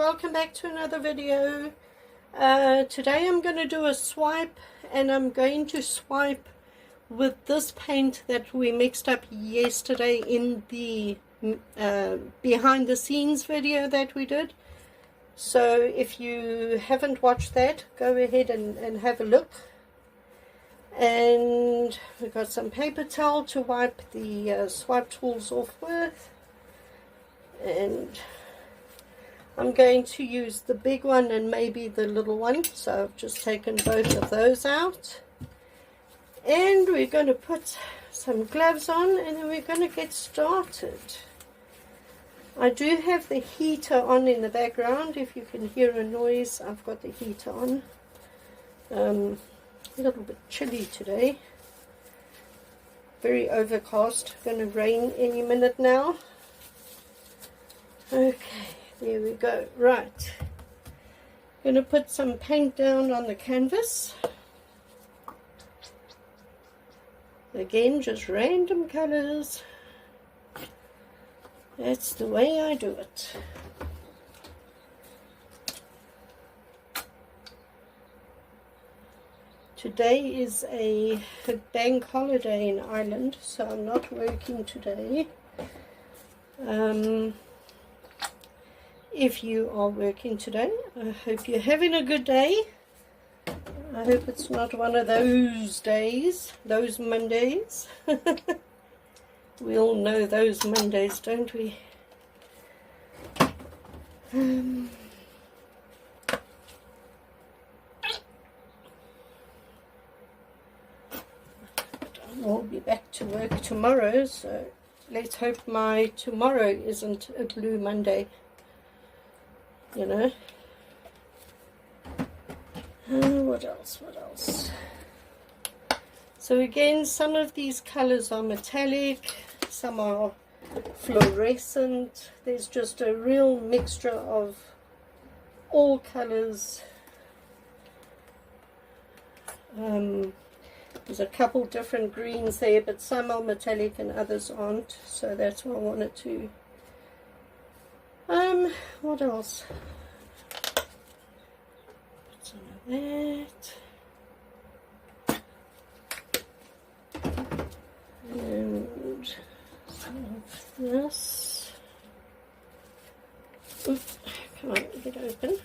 welcome back to another video. Today I'm going to do a swipe, and I'm going to swipe with this paint that we mixed up yesterday in the behind the scenes video that we did. So if you haven't watched that, go ahead and have a look. And we've got some paper towel to wipe the swipe tools off with, and I'm going to use the big one and maybe the little one, so I've just taken both of those out. And we're going to put some gloves on, and then we're going to get started. I do have the heater on in the background. If you can hear a noise, I've got the heater on. A little bit chilly today. Very overcast. Going to rain any minute now. Okay, there we go. Right. Going to put some paint down on the canvas. Again, just random colors. That's the way I do it. Today is a bank holiday in Ireland, so I'm not working today. If you are working today, I hope you're having a good day. I hope it's not one of those days, those Mondays. We all know those Mondays, don't we? I'll be back to work tomorrow, so let's hope my tomorrow isn't a blue Monday, you know. What else? So again, some of these colors are metallic, some are fluorescent. There's just a real mixture of all colors. There's a couple different greens there, but some are metallic and others aren't, so that's why I wanted to. What else? Put some of that. And some of this. Oops, come on, get open.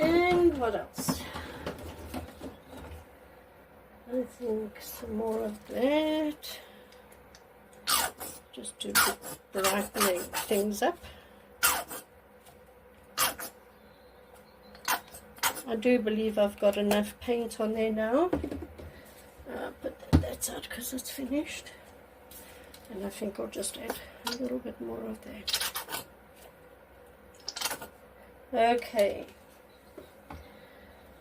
And what else? I think some more of that, just to brighten things up. I do believe I've got enough paint on there now. But that's out because it's finished. And I think I'll just add a little bit more of that. Okay.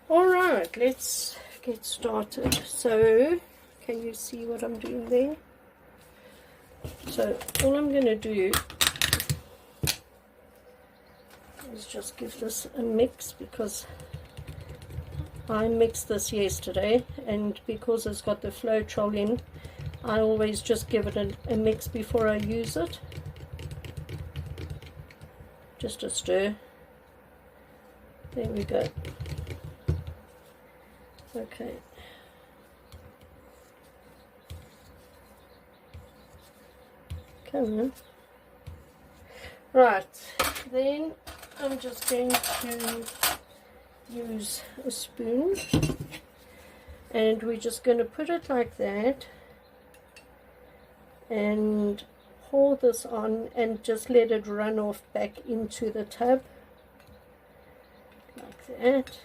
Alright, let's get started. So, can you see what I'm doing there? So, all I'm going to do is just give this a mix, because I mixed this yesterday, and because it's got the Floetrol in, I always just give it a mix before I use it. Just a stir. There we go. Okay. Come on. Right, then I'm just going to use a spoon, and we're just going to put it like that and pour this on and just let it run off back into the tub like that.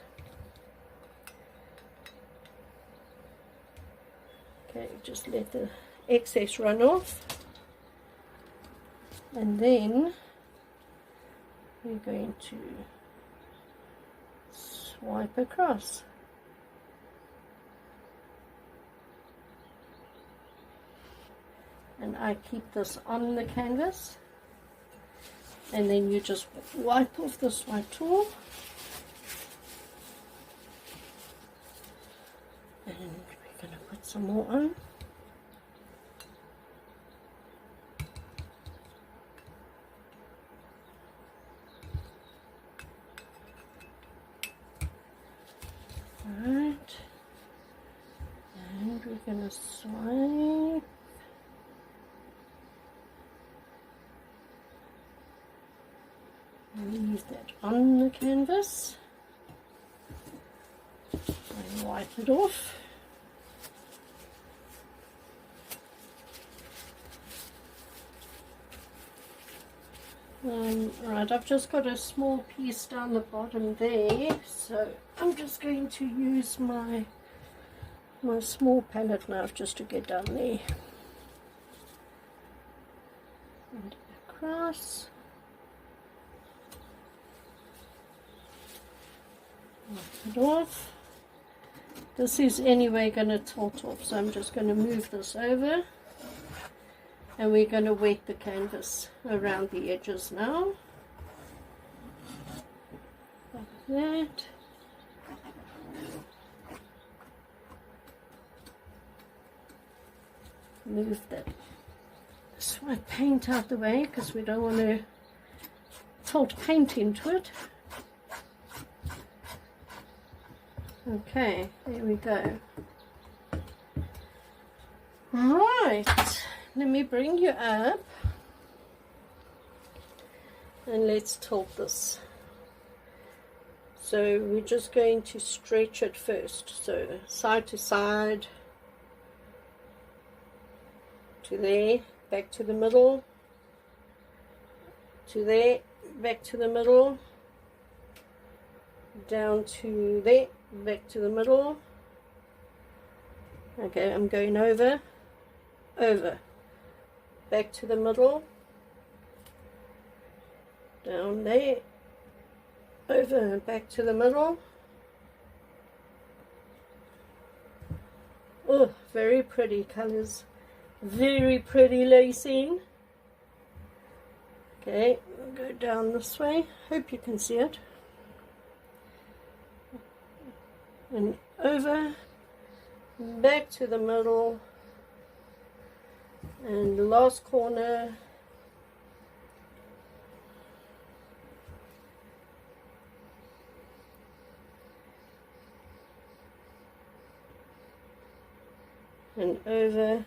Okay, just let the excess run off, and then we're going to swipe across. And I keep this on the canvas, and then you just wipe off the swipe tool, and we're going to put some more on. Alright, and we're going to swipe. Leave that on the canvas and wipe it off. Right, I've just got a small piece down the bottom there, so I'm just going to use my small palette knife just to get down there and across. Wipe it off. This is anyway going to tilt off, so I'm just going to move this over. And we're going to wet the canvas around the edges now. Like that. Move that swipe paint out the way because we don't want to tilt paint into it. Okay, there we go. Right. Let me bring you up and let's tilt this. So we're just going to stretch it first. So side to side, to there, back to the middle, to there, back to the middle, down to there, back to the middle. Okay, I'm going over, back to the middle, down there, over and back to the middle. Oh, very pretty colors, very pretty lacing. Okay, we'll go down this way. Hope you can see it. And over, back to the middle, and the last corner. And over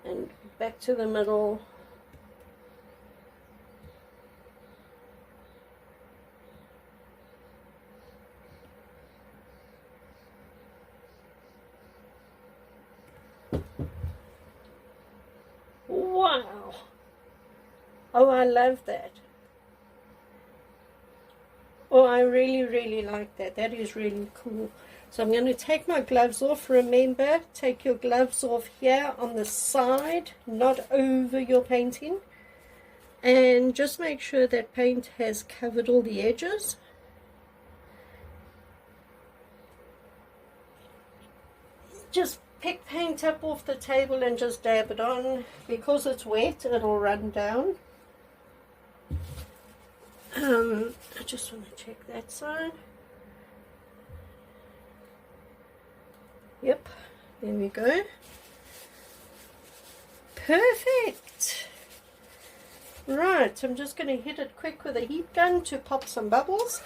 and back to the middle. Wow! Oh, I love that. Oh, I really like that. That is really cool. So I'm going to take my gloves off. Remember, take your gloves off here on the side, not over your painting. And just make sure that paint has covered all the edges. Just pick paint up off the table and just dab it on. Because it's wet, it'll run down. I just want to check that side. Yep, there we go. Perfect. Right, I'm just going to hit it quick with a heat gun to pop some bubbles.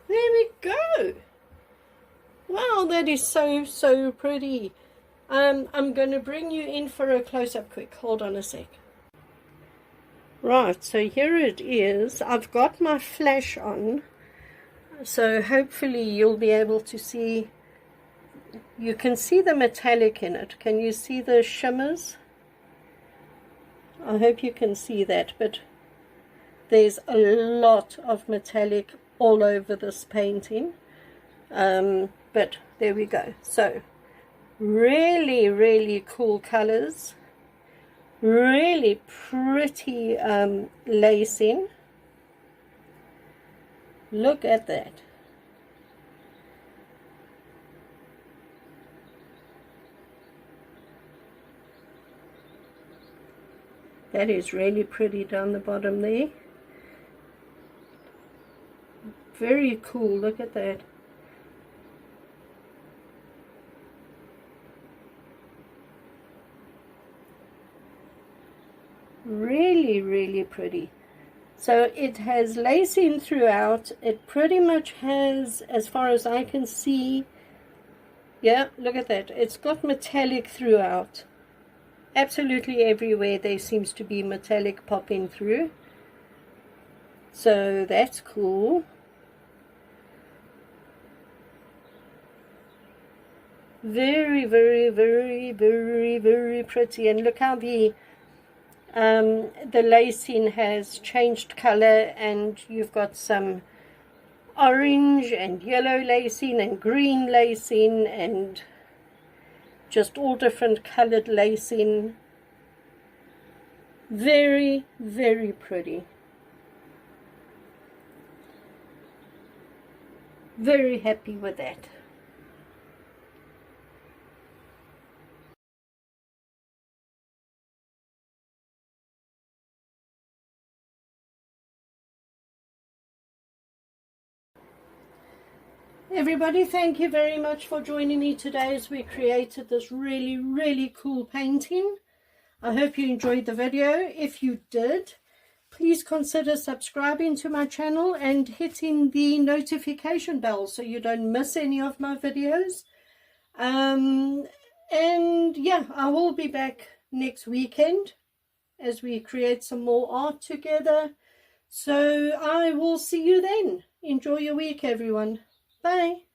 There we go. Wow, that is so pretty. I'm going to bring you in for a close-up quick. Hold on a sec. Right, so here it is. I've got my flash on, so hopefully you'll be able to see. You can see the metallic in it. Can you see the shimmers? I hope you can see that, but there's a lot of metallic all over this painting. But there we go. So really cool colors, really pretty lacing. Look at that. That is really pretty down the bottom there. Very cool. Look at that. Really, really pretty. So it has lacing throughout. It pretty much has, as far as I can see, yeah, look at that. It's got metallic throughout. Absolutely everywhere there seems to be metallic popping through. So that's cool. Very, very, very, very, very pretty. And look how the lacing has changed color, and you've got some orange and yellow lacing and green lacing and just all different colored lacing. Very, very pretty. Very happy with that. Everybody, thank you very much for joining me today as we created this really, really cool painting. I hope you enjoyed the video. If you did, please consider subscribing to my channel and hitting the notification bell so you don't miss any of my videos. And yeah, I will be back next weekend as we create some more art together. So I will see you then. Enjoy your week, everyone. Bye.